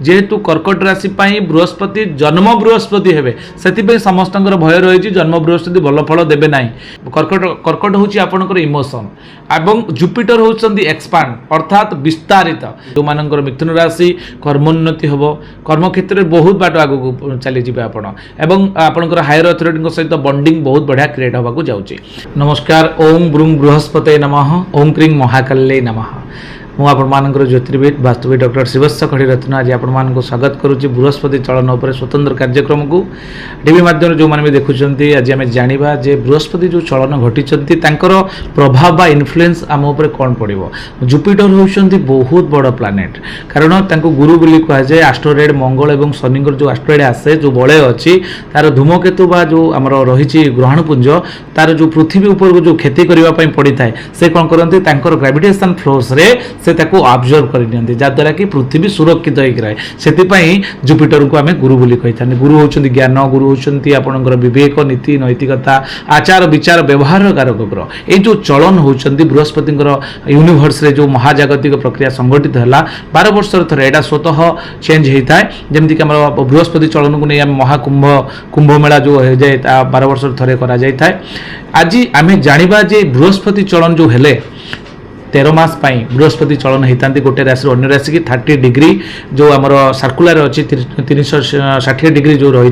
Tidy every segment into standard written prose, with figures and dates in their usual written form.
जेहेतु कर्कट राशि बृहस्पति जन्म बृहस्पति हेबे से समस्त भय रही जन्म बृहस्पति भल फल देवे ना। कर्कट हूँ आपंकर इमोशन एवं जुपिटर होती एक्सपांड अर्थात विस्तारित जो मानकर मिथुन राशि कर्मोन्नति हम कर्म क्षेत्र में बहुत बाट आगे चली जाए आपंकर हायर अथॉरिटी सहित बॉन्डिंग बहुत बढ़िया क्रिएट होगा जाऊँगी। नमस्कार। ओम ब्रूम बृहस्पते नमः। ओम क्रीं महाकाल्ये नमः। मु आपर ज्योतिर्विद वास्तुविद डॉक्टर शिवस्स खड़ीरत्न आज आपण स्वागत करुच्ची बृहस्पति चलन उपर स्वतंत्र कार्यक्रम को टीवी माध्यम जो मैंने भी देखुंट। आज आम जाना जे बृहस्पति जो चलन घटी प्रभाव बा इन्फ्लुएंस आम उपर कौन पड़ो। जुपिटर होती बहुत बड़ प्लानेट कारण गुरु बोली कहुए एस्ट्रोइड मंगल और शनि जो एस्ट्रोइड आसे जो बलय अच्छी तार धूमकेतु बा जो आम रही ग्रहणपुंज तार जो पृथ्वी उपर जो क्षति करने पड़ी था से कौन करती ग्रेविटेशन फोर्स रे से ताको ऑब्जर्व कर नियंती जद्वारा कि पृथ्वी सुरक्षित होकर रहे से जुपिटर को आम गुरु बोली कही था। गुरु होती ज्ञान गुरु होती आपंकर विवेक नीति नैतिकता आचार विचार व्यवहार कारक ग्रह। ये जो चलन होती बृहस्पति यूनिवर्स रे जो महाजागतिक प्रक्रिया संगठित है 12 वर्ष थर यहाँ स्वतः चेंज होता है जमीक बृहस्पति चलन को नहीं आम महाकुंभ कुंभ मेला जो हो जाए 12 वर्ष थे कर। आज आम जाना जे बृहस्पति चलन जो हेले 13 मास बृहस्पति चलन होता गोटे राशि अन्य राशि की 30 डिग्री जो आमर सर्कुलर अच्छी 360 डिग्री जो रही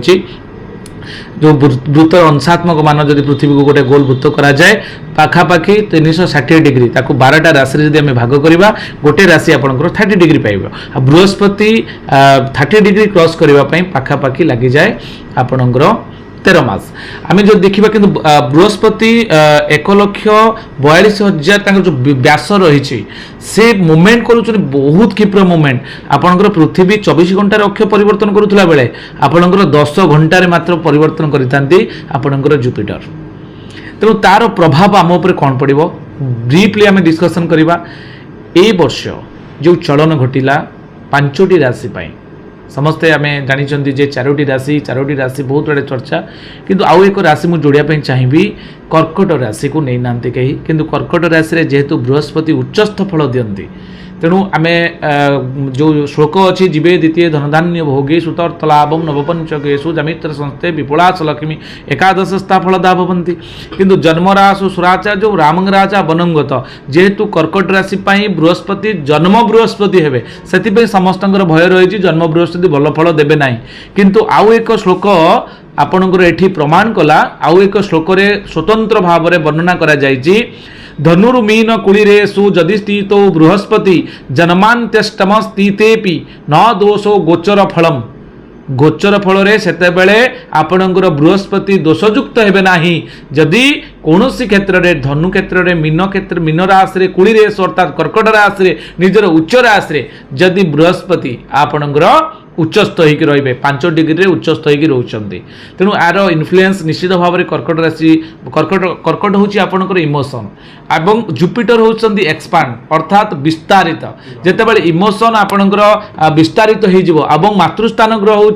जो वृत्त अंशात्मक मान जब पृथ्वी को गोटे गोल वृत्त करा जाए पाखापाखि 360 डिग्री ताको 12टा राशि जब आम भाग करवा गोटे राशि आपंकर 30 डिग्री पाइब। बृहस्पति 30 डिग्री क्रॉस करने पाखापाखि लगी जाए आपणकर 13 मास। आम जो देखा कि बृहस्पति 1,42,000 जो व्यास रही से मुवमेंट कर बहुत क्षिप्र मुवमेंट आपंकर पृथ्वी 24 घंटार अक्ष परिवर्तन करुला बेले आपंकर 10 घंटे मात्र परिवर्तन करते आपंकर जुपिटर। तेणु तार प्रभाव आम उपर कौन पड़ो ब्रीफली आम डिस्कसन करवा। ए वर्ष जो चलन घटिला 5टी राशि समस्ते आम जानी जे 4टी राशि बहुत बड़े चर्चा किंतु आउ एक राशि मुझे जोड़ापी चाहिए कर्कट राशि को नहीं ना कहीं किंतु कर्कट राशि रे जेहेतु बृहस्पति उच्चस्थ फल दियंती तेणु आम जो श्लोक अच्छी जीवे द्वितीय धनधान्य भोगी सुतर्थलाभम नवपंचकेशु जमित्र संस्थे विपुलास लक्ष्मी एकादशस्था फलदा भवंती किंतु जन्मरासु सुराचा जो रामंगराचा बनंगत जेहेतु कर्कट राशि बृहस्पति जन्म बृहस्पति हेबे से समस्त भय रही जन्म बृहस्पति भल फल देवे ना। किंतु आउ एक श्लोक आपणकर एठी प्रमाण कला आउ एक श्लोक स्वतंत्र भाव में वर्णना करा जायछि धनुर्मीन कुलीरेशु जदि स्थितो बृहस्पति जन्मान्त्यष्टमस्थितेपि न दोषो गोचर फलम। गोचर फल से आपणकर बृहस्पति दोषयुक्त हेबे नाही जदि कौन क्षेत्र में धनु क्षेत्र में मीन राशि कुली रेस अर्थात कर्कट राशि निजर उच्च राशि जदि बृहस्पति आपणकर उच्चस्थ होकर रे 5 डिग्री उच्चस्थ होकर रोचंती तेणु यार इन्फ्लुएंस निश्चित भाव में कर्कट राशि कर्कट हूँ आपंकर इमोशन एवं जुपिटर होती एक्सपांड अर्थात विस्तारित जितेबाला इमोशन आपंकर विस्तारित हो मातृस्थान ग्रह हूँ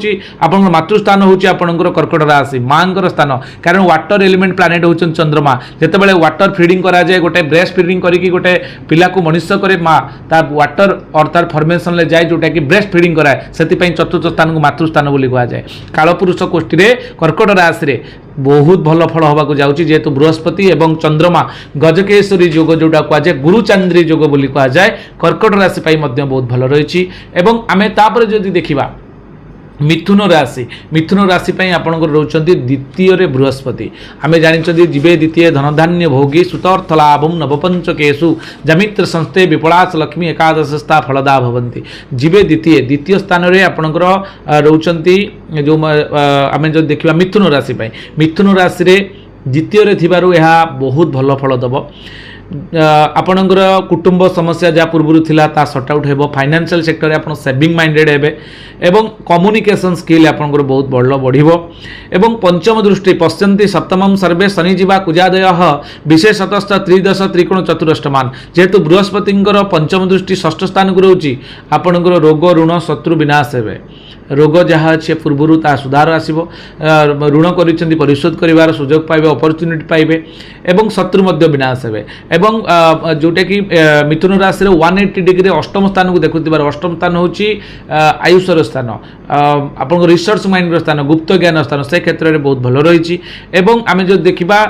मातृस्थान हूँ आपंकर कर्कट राशि माँ स्थान कारण वाटर एलिमेंट प्लानेट होती चंद्रमा जितेबाला वाटर फीडिंग करा जाए गोटे ब्रेस्ट फीडिंग करके गोटे पिला को मनुष्य करे माँ तार वाटर अर्थात फॉर्मेशन जाए जोटा कि ब्रेस्ट फीडिंग कराए से चतुर्थ स्थान को मातृस्थान बोली कहुए। कालपुरुष गोष्ठी कर्कट राशि बहुत भल फल होगा जाऊँगी जेहेतु बृहस्पति एवं चंद्रमा गजकेश्वरी योग जोटा कहुए गुरुचांद्री योग बोली कहुए कर्कट राशि बहुत भल रही। आम तापर जदि देखा मिथुन राशि आपंकर रोचंती द्वितीय बृहस्पति आम जानी जीवे द्वितीय धनधान्य भोगी सुतर्थलाभम नवपंचकेशु जमित्र संस्थे विपुलास लक्ष्मी एकादशस्था फलदा भवंती। जीवे द्वितीय स्थान में आपंकर रोचंती जो आम जो देखा मिथुन राशि द्वितीय थिबारु यह बहुत भल फल दब। आपणकर कुटुंब समस्या जहाँ पूर्व थिला ता सॉर्ट आउट हेबो फाइनेंशियल सेक्टर आप सेविंग माइंडेड हेबे एवं कम्युनिकेशन स्किल आपणकर बहुत बढ़िबो एवं पंचम दृष्टि पश्यन्ति सप्तमम सर्वे शनि जीवा कुजादयः विशेषतश्च त्रिदश त्रिकोण चतुरष्टमान जेहेतु बृहस्पतिंकर पंचम दृष्टि षष्ठ स्थान को रोची आपणकर रोग ऋण शत्रु विनाश हेबे रोग जहाँ अच्छे पूर्वर ता सुधार आसब ऋण कर परिशोध कर सुजोग पाइबे अपॉर्चुनिटी पाइबे एवं शत्रु मध्य विनाश हेबे এবং जोटा कि मिथुन राशि 180 डिग्री अष्टम स्थान को देखुथिबार अष्टम स्थान होची आयुषर स्थान आपन रिसर्च माइंड स्थान गुप्त ज्ञान स्थान से क्षेत्र में बहुत भल रही एवं आम जो देखा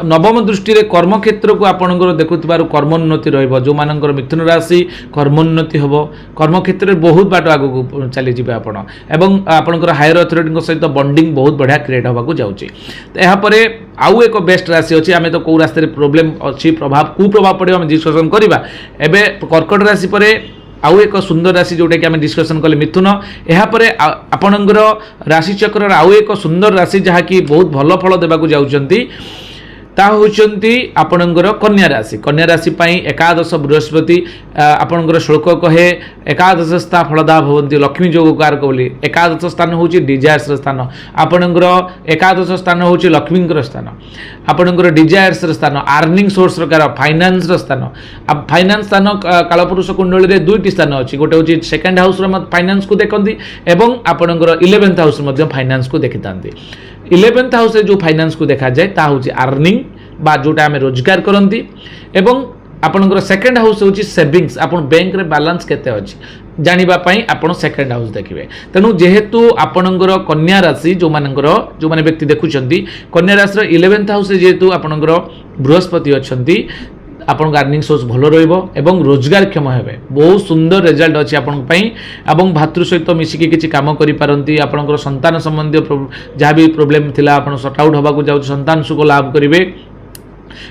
नवम दृष्टि रे कर्म क्षेत्र को आपंकर देखुथिबार कर्मोन्नति रहिबो जो मानकर मिथुन राशि कर्मोन्नति हम कर्म क्षेत्र में बहुत बाट आगु चली जिबे आपण एवं आपनकर हायर अथॉरिटी सहित बॉन्डिंग बहुत बढ़िया क्रिएट होगा जाउची यहाँ पर आउ एक बेस्ट राशि अच्छी आम तो कौ रास्ते प्रोब्लेम अच्छी प्रभाव कुप्रभाव पड़े आम डिस्कसन करवा एवं कर्कट राशि पर आउ एक सुंदर राशि जोटा कि आम डिस्कसन कले मिथुन यापर आपणकर राशि चक्र आउ एक सुंदर राशि जहाँकि बहुत भल फल देवाक जाउछंती ता होचंती आपणकर कन्या राशि पाई एकादश बृहस्पति आपणकर श्लोक कहे एकादश स्था फलदा भवन्ति लक्ष्मी जोग कारक बोली एकादश स्थान होची डिजायर्स स्थान आपणकर एकादश स्थान होची लक्ष्मींकर स्थान आपणकर डिजायर्स स्थान अर्निंग सोर्स कार फाइनेंस स्थान फाइनेंस स्थान कालपुरुष कुंडली रे दुईटी स्थान अछि गोटे होची सेकंड हाउस रे फाइनेंस को देखंती एवं आपणकर 11th हाउस मध्ये फाइनेंस को देखितांती 11th हाउस जो फाइनेंस को देखा जाए ता होची अर्निंग बा जोटा आम रोजगार करती एवं आपणकर सेकेंड हाउस होची सेविंग्स आपन बैंक रे बैलेंस केते अछि जानिबा पई आपन सेकेंड हाउस देखिबे तेनु जेहेतु आपणकर कन्या राशि जो माने व्यक्ति देखुचंती कन्या राशि रो 11th हाउस जेहेतु आपणकर बृहस्पति अछंती आपन अर्निंग सोर्स भल रहिबो एवं रोजगार क्षम हेबे बहुत सुंदर रिजल्ट अछि आपन पई एवं भातृ सहित मिसिकी किछि काम करि पारंती आपनकर संतान संबंधी जहाँ भी प्रॉब्लम थिला आपन सॉर्ट आउट होबा को जाउ संतान सुख लाभ करिवे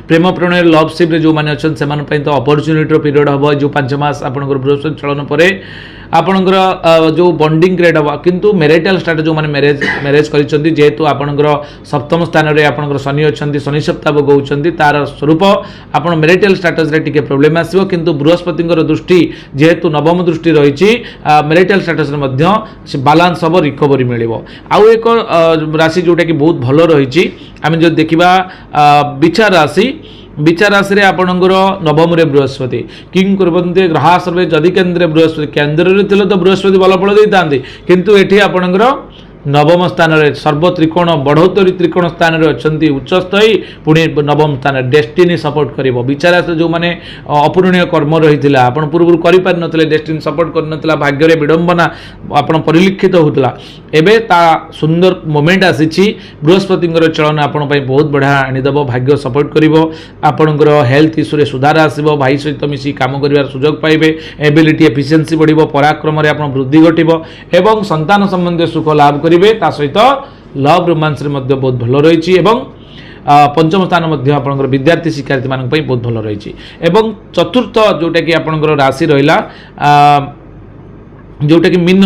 प्रेम प्रणय लवशिप जो मैंने अच्छा से तो अपरच्युनिटी पीरियड हम जो 5 मास आपंकर बृहस्पति चलन पर आपणकर जो बॉन्डिंग क्रिएट हम किंतु मैरिटल स्टार्ट जो मैंने मैरेज करिसेंती जेहेतु आपणकर सप्तम स्थान रे आपणकर शनि अच्छा शनि सप्ताह भोग होउछंती तार स्वरूप आपण मैरिटल स्टेटस रे टिके प्रॉब्लम आसीबो किंतु बृहस्पति दृष्टि जेहेतु नवम दृष्टि रही मैरिटल स्टेटस रे मध्य से बैलेंस हम रिकवरी मिलिबो आउ एक राशि जोटा कि बहुत भल रही आम जो देखा विचार राशि रे आपणकर नवम रे बृहस्पति किं कुर्वन्ति ग्रहा सर्वे जदि केन्द्रे बृहस्पति केन्द्र रे थिले तो बृहस्पति भल फल देइतांती किंतु एठी आपणकर नवम स्थान रे सर्व त्रिकोण बढ़ोतरी त्रिकोण स्थान रे अछंती उच्चस्थयी पुणी नवम स्थान डेस्टिनी सपोर्ट करिवो विचार से जो माने अपूरणीय कर्म रहिथिला आपण पूर्व करि पार नथिले डेस्टिनी सपोर्ट कर नथिला भाग्य रे विडंबना आपण परिलक्षित होतला एबे ता सुंदर मोमेंट आसीछि बृहस्पतिंगर चलन आपण पई बहुत बढ़िया आनि दबो भाग्य सपोर्ट करिवो आपणकर हेल्थ इश्यू रे सुधार आसीबो भाई सहित मिसी काम करिवार सुयोग पाइबे एबिलिटी एफिशिएंसी बढ़िबो पराक्रम रे आपण वृद्धि घटिबो एवं संतान संबंधी सुख लाभ करिवे ता सहित लव रोमांस रे मध्य बहुत भल रही एवं पंचम स्थान मध्य आपणकर विद्यार्थी शिक्षार्थी मानक पई बहुत भल रही एवं चतुर्थ जोटा कि आपणकर राशि रहिला जोटा कि मीन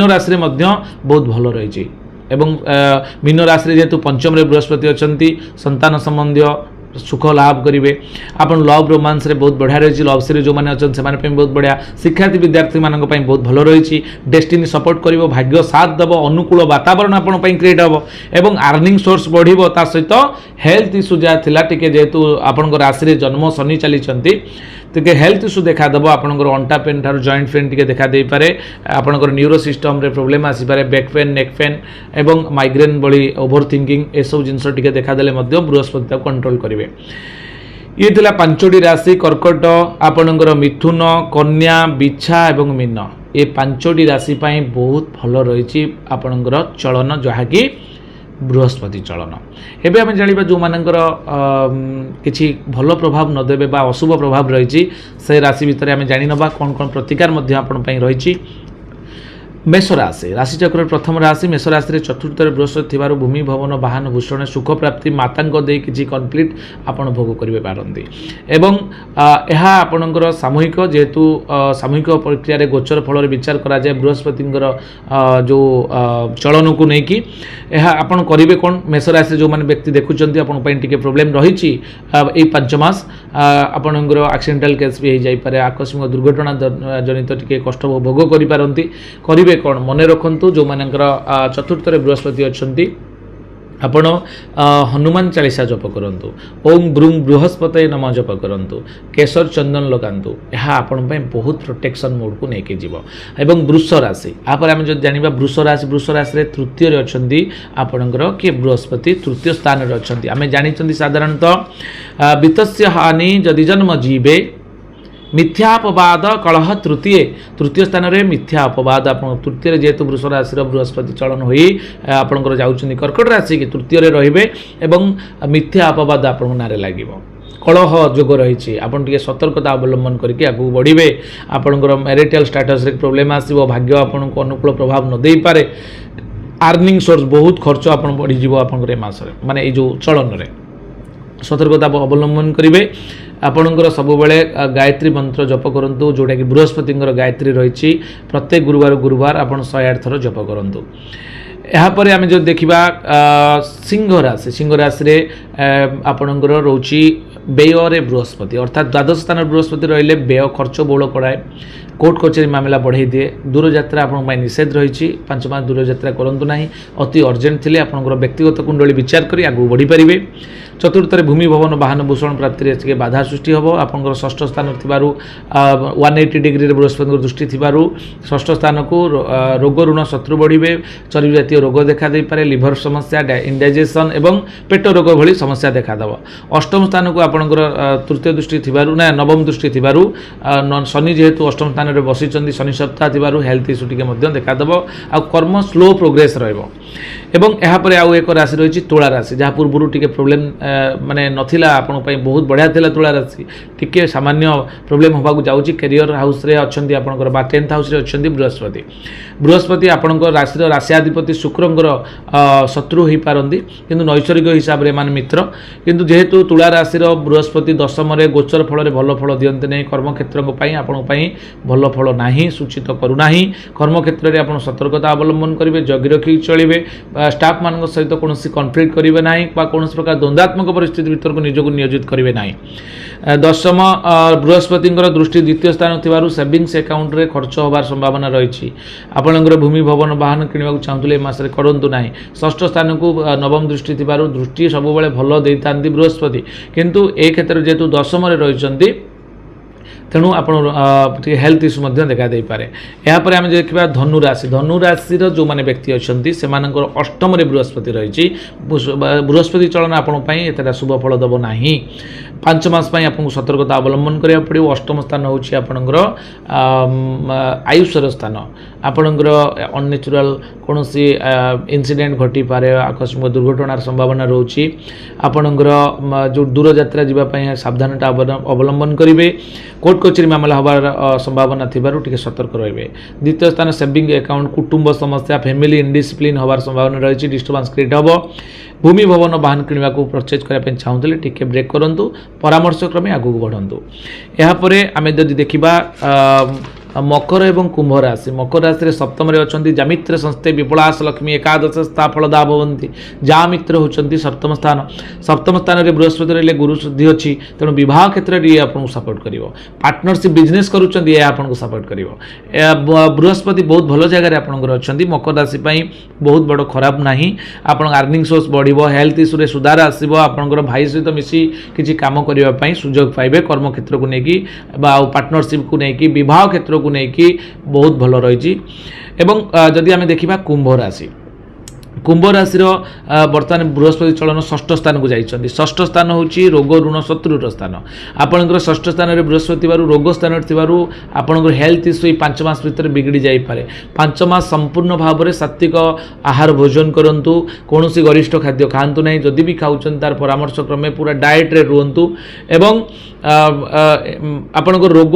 राशि रे मध्य बहुत भल रही एवं मीन राशि रे जेतु पंचम रे बृहस्पति अछंती संतान संबंधी सुख लाभ करेंगे आपन लव रोमांस रे बहुत बढ़िया रही लव सीरीज जो मैंने अच्छा से बहुत बढ़िया शिक्षार्थी विद्यार्थी मानक पई बहुत भल रही डेस्टिनी सपोर्ट करिवो भाग्य साथ देव अनुकूल वातावरण आपण पई क्रिएट हो एवं अर्निंग सोर्स बढ़िबो ता सहित हेल्थ इश्यू जहाँ थिला टिके जेहेतु आपण राशि रे जन्म शनि चली टे हेल्थ इश्यू देखा देव आपंकर अंटा पेन ठार जॉइंट पेन टी देखा दे पारे आपंकर न्यूरो सिस्टम रे प्रॉब्लम आसी पारे बैक पेन नेक पेन एवं माइग्रेन भली ओवर थिंकिंग ए सब जिनस टी देखा देले मध्य बृहस्पति कंट्रोल करेंगे ये थिला पांचोटी राशि कर्कट आपणकर मिथुन कन्या बिछा एवं मीन ये पांचोटी राशि पाई बहुत भल रही आपणकर चलन जहाँकि बृहस्पति चलन एवं आम जाना जो मानकर किसी भल प्रभाव नदेवे बा अशुभ प्रभाव रही से राशि भितर आम जानी नबा कौन कौन प्रतिकार रही मेष राशि चक्र प्रथम राशि मेष राशि चतुर्थ बृहस्पति थी भूमि भवन वाहन भूषण सुख प्राप्ति माता किसी कन्फ्लिक्ट आपड़ भोग करेंगे पारती एवं यह आपणकर सामूहिक जेहेतु सामूहिक प्रक्रिया गोचर फल विचार कराए बृहस्पति जो चलन को लेकिन यह आपड़ करेंगे कौन मेष राशि जो मैंने व्यक्ति देखुंत आपंटे प्रोब्लेम रही 5 मास आपणकर एक्सीडेंटल केस भी हो जाए आकस्मिक दुर्घटना जनित टी कष्ट भोग करें कौन मन रखु जो मानकर चतुर्थ बृहस्पति अच्छा ଆପଣ ହନୁମାନ ଚାଳିଶା ଜପ କରନ୍ତୁ, ଓಂ ବ୍ରୁଂ ବୃହସ୍ପତି ନମ ଜପ କରନ୍ତୁ, କେଶର ଚନ୍ଦନ ଲଗାନ୍ତୁ। ଏହା ଆପଣଙ୍କ ପାଇଁ ବହୁତ ପ୍ରୋଟେକ୍ସନ୍ ମୋଡ଼କୁ ନେଇକି ଯିବ। ଏବଂ ବୃଷ ରାଶି, ତାପରେ ଆମେ ଯଦି ଜାଣିବା ବୃଷ ରାଶିରେ ତୃତୀୟରେ ଅଛନ୍ତି ଆପଣଙ୍କର କିଏ ବୃହସ୍ପତି ତୃତୀୟ ସ୍ଥାନରେ ଅଛନ୍ତି। ଆମେ ଜାଣିଛନ୍ତି ସାଧାରଣତଃ ବିତ୍ତସ୍ୟ ହାନି ଯଦି ଜନ୍ମ ଜୀବେ ମିଥ୍ୟା ଅପବାଦ କଳହ ତୃତୀୟ ସ୍ଥାନରେ ମିଥ୍ୟା ଅପବାଦ। ଆପଣ ତୃତୀୟରେ ଯେହେତୁ ବୃଷ ରାଶିର ବୃହସ୍ପତି ଚଳନ ହୋଇ ଆପଣଙ୍କର ଯାଉଛନ୍ତି କର୍କଟ ରାଶିକି ତୃତୀୟରେ ରହିବେ ଏବଂ ମିଥ୍ୟା ଅପବାଦ ଆପଣଙ୍କ ନାଁରେ ଲାଗିବ। କଳହ ଯୋଗ ରହିଛି, ଆପଣ ଟିକେ ସତର୍କତା ଅବଲମ୍ବନ କରିକି ଆଗକୁ ବଢ଼ିବେ। ଆପଣଙ୍କର ମ୍ୟାରିଟାଲ ଷ୍ଟାଟସରେ ପ୍ରୋବ୍ଲେମ୍ ଆସିବ, ଭାଗ୍ୟ ଆପଣଙ୍କୁ ଅନୁକୂଳ ପ୍ରଭାବ ନ ଦେଇପାରେ, ଆର୍ନିଂ ସୋର୍ସ ବହୁତ ଖର୍ଚ୍ଚ ଆପଣ ବଢ଼ିଯିବ ଆପଣଙ୍କର ଏ ମାସରେ, ମାନେ ଏଇ ଯେଉଁ ଚଳନରେ ସତର୍କତା ଅବଲମ୍ବନ କରିବେ। ଆପଣଙ୍କର ସବୁବେଳେ ଗାୟତ୍ରୀ ମନ୍ତ୍ର ଜପ କରନ୍ତୁ, ଯେଉଁଟାକି ବୃହସ୍ପତିଙ୍କର ଗାୟତ୍ରୀ ରହିଛି। ପ୍ରତ୍ୟେକ ଗୁରୁବାର ଆପଣ 108 ଥର ଜପ କରନ୍ତୁ। ଏହାପରେ ଆମେ ଯଦି ଦେଖିବା ସିଂହ ରାଶିରେ ଆପଣଙ୍କର ରହୁଛି ବ୍ୟୟରେ ବୃହସ୍ପତି, ଅର୍ଥାତ୍ ଦ୍ୱାଦଶ ସ୍ଥାନରେ ବୃହସ୍ପତି ରହିଲେ ବ୍ୟୟ ଖର୍ଚ୍ଚ ବହୁଳ କରାଏ, କୋର୍ଟ କଚେରୀ ମାମଲା ବଢ଼େଇ ଦିଏ। ଦୂରଯାତ୍ରା ଆପଣଙ୍କ ପାଇଁ ନିଷେଧ ରହିଛି, 5 ମାସ ଦୂରଯାତ୍ରା କରନ୍ତୁ ନାହିଁ। ଅତି ଅର୍ଜେଣ୍ଟ ଥିଲେ ଆପଣଙ୍କର ବ୍ୟକ୍ତିଗତ କୁଣ୍ଡଳୀ ବିଚାର କରି ଆଗକୁ ବଢ଼ିପାରିବେ। ଚତୁର୍ଥରେ ଭୂମି ଭବନ ବାହନ ଭୂଷଣ ପ୍ରାପ୍ତିରେ ଟିକେ ବାଧା ସୃଷ୍ଟି ହେବ। ଆପଣଙ୍କର ଷଷ୍ଠ ସ୍ଥାନ ଥିବାରୁ 180 ଡିଗ୍ରୀରେ ବୃହସ୍ପତିଙ୍କ ଦୃଷ୍ଟି ଥିବାରୁ ଷଷ୍ଠ ସ୍ଥାନକୁ ରୋଗ ଋଣ ଶତ୍ରୁ ବଢ଼ିବେ, ଚର୍ବି ଜାତୀୟ ରୋଗ ଦେଖା ଦେଇପାରେ, ଲିଭର ସମସ୍ୟା, ଇଣ୍ଡାଇଜେସନ୍ ଏବଂ ପେଟ ରୋଗ ଭଳି ସମସ୍ୟା ଦେଖାଦେବ। ଅଷ୍ଟମ ସ୍ଥାନକୁ ଆପଣଙ୍କର ତୃତୀୟ ଦୃଷ୍ଟି ଥିବାରୁ ନବମ ଦୃଷ୍ଟି ଥିବାରୁ ଶନି ଯେହେତୁ ଅଷ୍ଟମ ସ୍ଥାନରେ ବସିଛନ୍ତି, ଶନି ସପ୍ତାହ ଥିବାରୁ ହେଲ୍ଥ ଇସ୍ୟୁ ଟିକେ ମଧ୍ୟ ଦେଖାଦେବ। ଆଉ କର୍ମ ସ୍ଲୋ ପ୍ରୋଗ୍ରେସ୍ ରହିବ। ଏବଂ ଏହାପରେ ଆଉ ଏକ ରାଶି ରହିଛି ତୁଳା ରାଶି, ଯାହା ପୂର୍ବରୁ ଟିକେ ପ୍ରୋବ୍ଲେମ୍ ମାନେ ନଥିଲା, ଆପଣଙ୍କ ପାଇଁ ବହୁତ ବଢ଼ିଆ ଥିଲା ତୁଳା ରାଶି, ଟିକେ ସାମାନ୍ୟ ପ୍ରୋବ୍ଲେମ୍ ହେବାକୁ ଯାଉଛି। କ୍ୟାରିୟର ହାଉସ୍ରେ ଅଛନ୍ତି ଆପଣଙ୍କର ବା 10th ହାଉସ୍ରେ ଅଛନ୍ତି ବୃହସ୍ପତି ଆପଣଙ୍କ ରାଶିର ରାଶ୍ୟାଧିପତି ଶୁକ୍ରଙ୍କର ଶତ୍ରୁ ହୋଇପାରନ୍ତି, କିନ୍ତୁ ନୈସର୍ଗିକ ହିସାବରେ ଏମାନେ ମିତ୍ର। କିନ୍ତୁ ଯେହେତୁ ତୁଳା ରାଶିର ବୃହସ୍ପତି ଦଶମରେ ଗୋଚର ଫଳରେ ଭଲ ଫଳ ଦିଅନ୍ତି ନାହିଁ, କର୍ମକ୍ଷେତ୍ରଙ୍କ ପାଇଁ ଆପଣଙ୍କ ପାଇଁ ଭଲ ଫଳ ନାହିଁ, ସୂଚିତ କରୁନାହିଁ। କର୍ମକ୍ଷେତ୍ରରେ ଆପଣ ସତର୍କତା ଅବଲମ୍ବନ କରିବେ, ଜଗି ରଖିକି ଚଳିବେ। ଷ୍ଟାଫ୍ମାନଙ୍କ ସହିତ କୌଣସି କନଫ୍ଲିକ୍ଟ କରିବେ ନାହିଁ ବା କୌଣସି ପ୍ରକାର ଦ୍ୱନ୍ଦାତ୍ମକ ପରିସ୍ଥିତି ଭିତରକୁ ନିଜକୁ ନିୟୋଜିତ କରିବେ ନାହିଁ। ଦଶମ ବୃହସ୍ପତିଙ୍କର ଦୃଷ୍ଟି ଦ୍ୱିତୀୟ ସ୍ଥାନ ଥିବାରୁ ସେଭିଙ୍ଗସ୍ ଆକାଉଣ୍ଟରେ ଖର୍ଚ୍ଚ ହେବାର ସମ୍ଭାବନା ରହିଛି। ଆପଣଙ୍କର ଭୂମି ଭବନ ବାହନ କିଣିବାକୁ ଚାହୁଁଥିଲେ ଏ ମାସରେ କରନ୍ତୁ ନାହିଁ। ଷଷ୍ଠ ସ୍ଥାନକୁ ନବମ ଦୃଷ୍ଟି ଥିବାରୁ ଦୃଷ୍ଟି ସବୁବେଳେ ଭଲ ଦେଇଥାନ୍ତି ବୃହସ୍ପତି, କିନ୍ତୁ ଏ କ୍ଷେତ୍ରରେ ଯେହେତୁ ଦଶମରେ ରହିଛନ୍ତି ତେଣୁ ଆପଣ ଟିକେ ହେଲ୍ଥ ଇସ୍ୟୁ ମଧ୍ୟ ଦେଖା ଦେଇପାରେ। ଏହାପରେ ଆମେ ଦେଖିବା ଧନୁରାଶିର ଯେଉଁମାନେ ବ୍ୟକ୍ତି ଅଛନ୍ତି ସେମାନଙ୍କର ଅଷ୍ଟମରେ ବୃହସ୍ପତି ରହିଛି। ବୃହସ୍ପତି ଚଳନ ଆପଣଙ୍କ ପାଇଁ ଏତେଟା ଶୁଭ ଫଳ ଦେବ ନାହିଁ। 5 ମାସ ପାଇଁ ଆପଣଙ୍କୁ ସତର୍କତା ଅବଲମ୍ବନ କରିବାକୁ ପଡ଼ିବ। ଅଷ୍ଟମ ସ୍ଥାନ ହେଉଛି ଆପଣଙ୍କର ଆୟୁଷର ସ୍ଥାନ। ଆପଣଙ୍କର ଅନ୍ୟାଚୁରାଲ କୌଣସି ଇନସିଡେଣ୍ଟ ଘଟିପାରେ, ଆକସ୍ମିକ ଦୁର୍ଘଟଣାର ସମ୍ଭାବନା ରହୁଛି। ଆପଣଙ୍କର ଯେଉଁ ଦୂରଯାତ୍ରା ଯିବା ପାଇଁ ସାବଧାନତା ଅବଲମ୍ବନ କରିବେ। କୋର୍ଟ କଚେରୀ ମାମଲା ହେବାର ସମ୍ଭାବନା ଥିବାରୁ ଟିକେ ସତର୍କ ରହିବେ। ଦ୍ୱିତୀୟ ସ୍ଥାନ ସେଭିଂ ଆକାଉଣ୍ଟ, କୁଟୁମ୍ବ ସମସ୍ୟା, ଫ୍ୟାମିଲି ଇନଡିସିପ୍ଲିନ୍ ହେବାର ସମ୍ଭାବନା ରହିଛି, ଡିଷ୍ଟର୍ବାନ୍ସ କ୍ରିଏଟ୍ ହେବ। ଭୂମି ଭବନ ବାହନ କିଣିବାକୁ ପରଚେଜ୍ କରିବା ପାଇଁ ଚାହୁଁଥିଲେ ଟିକେ ବ୍ରେକ୍ କରନ୍ତୁ, ପରାମର୍ଶ କ୍ରମେ ଆଗକୁ ବଢ଼ନ୍ତୁ। ଏହାପରେ ଆମେ ଯଦି ଦେଖିବା ମକର ଏବଂ କୁମ୍ଭ ରାଶିରେ ସପ୍ତମରେ ଅଛନ୍ତି ଜାମିତ୍ର ସଂସ୍ତେ ବିପୁଳାସ ଲକ୍ଷ୍ମୀ ଏକାଦଶ ସ୍ଥା ଫଳଦା ଭବନ୍ତି। ଜାମିତ୍ର ହେଉଛନ୍ତି ସପ୍ତମ ସ୍ଥାନରେ ବୃହସ୍ପତି ରହିଲେ ଗୁରୁ ଶୁଦ୍ଧି ଅଛି, ତେଣୁ ବିବାହ କ୍ଷେତ୍ରରେ ଇଏ ଆପଣଙ୍କୁ ସପୋର୍ଟ କରିବ। ପାର୍ଟନରସିପ୍ ବିଜନେସ୍ କରୁଛନ୍ତି, ଏହା ଆପଣଙ୍କୁ ସପୋର୍ଟ କରିବ। ବୃହସ୍ପତି ବହୁତ ଭଲ ଜାଗାରେ ଆପଣଙ୍କର ଅଛନ୍ତି। ମକର ରାଶି ପାଇଁ ବହୁତ ବଡ଼ ଖରାପ ନାହିଁ। ଆପଣଙ୍କ ଆର୍ନିଂ ସୋର୍ସ ବଢ଼ିବ, ହେଲ୍ଥ ଇସ୍ୟୁରେ ସୁଧାର ଆସିବ। ଆପଣଙ୍କର ଭାଇ ସହିତ ମିଶି କିଛି କାମ କରିବା ପାଇଁ ସୁଯୋଗ ପାଇବେ। କର୍ମକ୍ଷେତ୍ରକୁ ନେଇକି ବା ଆଉ ପାର୍ଟନରସିପ୍କୁ ନେଇକି, ବିବାହ କ୍ଷେତ୍ରକୁ ନେଇକି ବହୁତ ଭଲ ରହିଛି। ଏବଂ ଯଦି ଆମେ ଦେଖିବା କୁମ୍ଭ ରାଶିର ବର୍ତ୍ତମାନ ବୃହସ୍ପତି ଚଳନ ଷଷ୍ଠ ସ୍ଥାନକୁ ଯାଇଛନ୍ତି। ଷଷ୍ଠ ସ୍ଥାନ ହେଉଛି ରୋଗ ଋଣ ଶତ୍ରୁର ସ୍ଥାନ। ଆପଣଙ୍କର ଷଷ୍ଠ ସ୍ଥାନରେ ବୃହସ୍ପତି ଥିବାରୁ ରୋଗ ସ୍ଥାନରେ ଥିବାରୁ ଆପଣଙ୍କର ହେଲ୍ଥ ଇସ୍ୟୁ ଏଇ 5 ମାସ ଭିତରେ ବିଗିଡ଼ି ଯାଇପାରେ। 5 ମାସ ସମ୍ପୂର୍ଣ୍ଣ ଭାବରେ ସାତ୍ତ୍ୱିକ ଆହାର ଭୋଜନ କରନ୍ତୁ, କୌଣସି ଗରିଷ୍ଠ ଖାଦ୍ୟ ଖାଆନ୍ତୁ ନାହିଁ। ଯଦି ବି ଖାଉଛନ୍ତି ତାର ପରାମର୍ଶ କ୍ରମେ ପୁରା ଡାଏଟ୍ରେ ରୁହନ୍ତୁ। ଏବଂ ଆପଣଙ୍କ ରୋଗ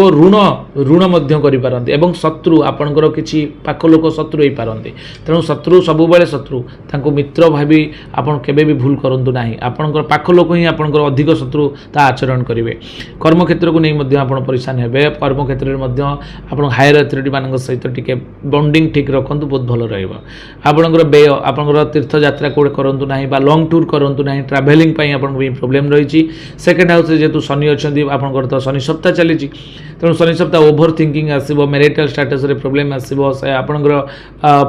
ଋଣ ମଧ୍ୟ କରିପାରନ୍ତି ଏବଂ ଶତ୍ରୁ ଆପଣଙ୍କର କିଛି ପାଖ ଲୋକ ଶତ୍ରୁ ହୋଇପାରନ୍ତି। ତେଣୁ ଶତ୍ରୁ ସବୁବେଳେ ଶତ୍ରୁ, ତାଙ୍କୁ ମିତ୍ର ଭାବି ଆପଣ କେବେ ବି ଭୁଲ କରନ୍ତୁ ନାହିଁ। ଆପଣଙ୍କର ପାଖ ଲୋକ ହିଁ ଆପଣଙ୍କର ଅଧିକ ଶତ୍ରୁ ତା ଆଚରଣ କରିବେ। କର୍ମକ୍ଷେତ୍ରକୁ ନେଇ ମଧ୍ୟ ଆପଣ ପରିଶାନ ହେବେ। କର୍ମକ୍ଷେତ୍ରରେ ମଧ୍ୟ ଆପଣ ହାୟର ଅଥରିଟିମାନଙ୍କ ସହିତ ଟିକେ ବଣ୍ଡିଙ୍ଗ ଠିକ୍ ରଖନ୍ତୁ, ବହୁତ ଭଲ ରହିବ। ଆପଣଙ୍କର ବ୍ୟୟ, ଆପଣଙ୍କର ତୀର୍ଥଯାତ୍ରା କେଉଁଠି କରନ୍ତୁ ନାହିଁ ବା ଲଙ୍ଗ ଟୁର୍ କରନ୍ତୁ ନାହିଁ। ଟ୍ରାଭେଲିଂ ପାଇଁ ଆପଣଙ୍କ ପାଇଁ ପ୍ରୋବ୍ଲେମ୍ ରହିଛି। ସେକେଣ୍ଡ ହାଉସ୍ରେ ଯେହେତୁ ଶନି ଅଛନ୍ତି जदि आपंकर तो शनि सप्ताह चली तेणु शनि सप्ताह ओभर थिंकिंग आसो मैरिटल स्टेटस रे प्रोब्लेम आसो से आपंकर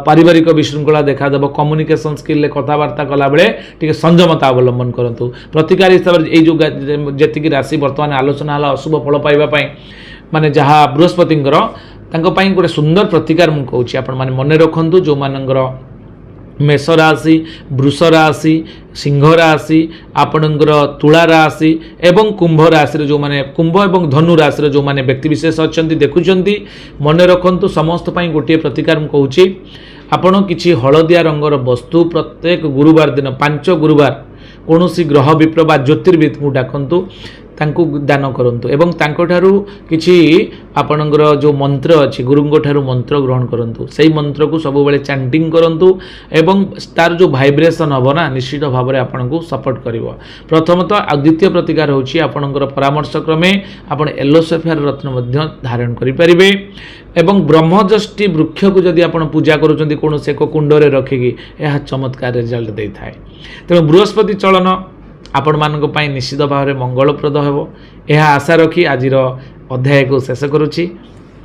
पारिवारिक विशृंखला देखादेव कम्युनिकेशन स्किल कथबार्ता कला बेले टी संयमता अवलंबन करूँ प्रतिकार हिसाब से जो जी राशि बर्तमान आलोचना है अशुभ फल पाइबापी माने जहाँ बृहस्पति गोटे सुंदर प्रतिकार मुझे कहूँ आपण मैंने मन रखु जो मानकर मेष राशि वृष राशि सिंह राशि आपणकर तुला राशि एवं कुंभ राशि जो माने कुंभ एवं धनु राशि जो माने व्यक्तिविशेष अच्छा देखुंत मन रखु समस्त गोटे प्रतिकार मुझे कहूँ आपण किसी हलदिया रंगर वस्तु प्रत्येक गुरुवार दिन 5 गुरुवार कौन ग्रह विप्र बा ज्योतिर्विद को डाकतु तांको दान करंतु एवं तांको ठारू किछि आपणकर जो मंत्र अछि गुरुंको ठारू मंत्र ग्रहण करंतु सेही मंत्र को सब बेले चैंटिंग करंतु एवं तार जो वाइब्रेशन हबो ना निश्चित भाव में आपनको सपोर्ट करिवो प्रथमतः आ द्वितीय प्रतिकार होछि आपणकर परामर्श क्रमे आपण येलो सफेयर रत्न मध्य धारण करि परिबे एवं ब्रह्मजष्टि वृक्ष को जदि आपण पूजा करूछंती कोन से को कुंडरे रखिकी यह चमत्कार रिजल्ट देई थाए तेणु बृहस्पति चलन आपण मानक पई निश्चित भाव में मंगलप्रद हेबो यह आशा रखी आजिर अध्याय को शेष करुछि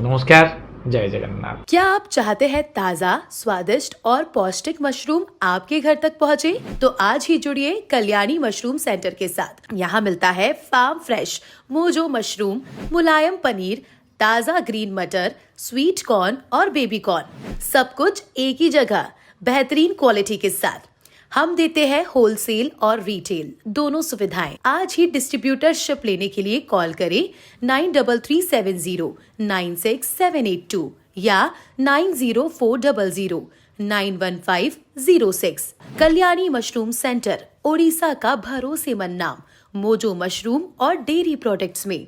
नमस्कार जय जगन्नाथ। क्या आप चाहते हैं ताज़ा स्वादिष्ट और पौष्टिक मशरूम आपके घर तक पहुंचे? तो आज ही जुड़िए कल्याणी मशरूम सेंटर के साथ। यहाँ मिलता है फार्म फ्रेश मोजो मशरूम, मुलायम पनीर, ताज़ा ग्रीन मटर, स्वीट कॉर्न और बेबी कॉर्न, सब कुछ एक ही जगह बेहतरीन क्वालिटी के साथ। हम देते हैं होलसेल और रिटेल दोनों सुविधाएं। आज ही डिस्ट्रीब्यूटरशिप लेने के लिए कॉल करें 9337096782 या 9040091506। कल्याणी मशरूम सेंटर, ओडिशा का भरोसेमंद नाम, मोजो मशरूम और डेयरी प्रोडक्ट्स में।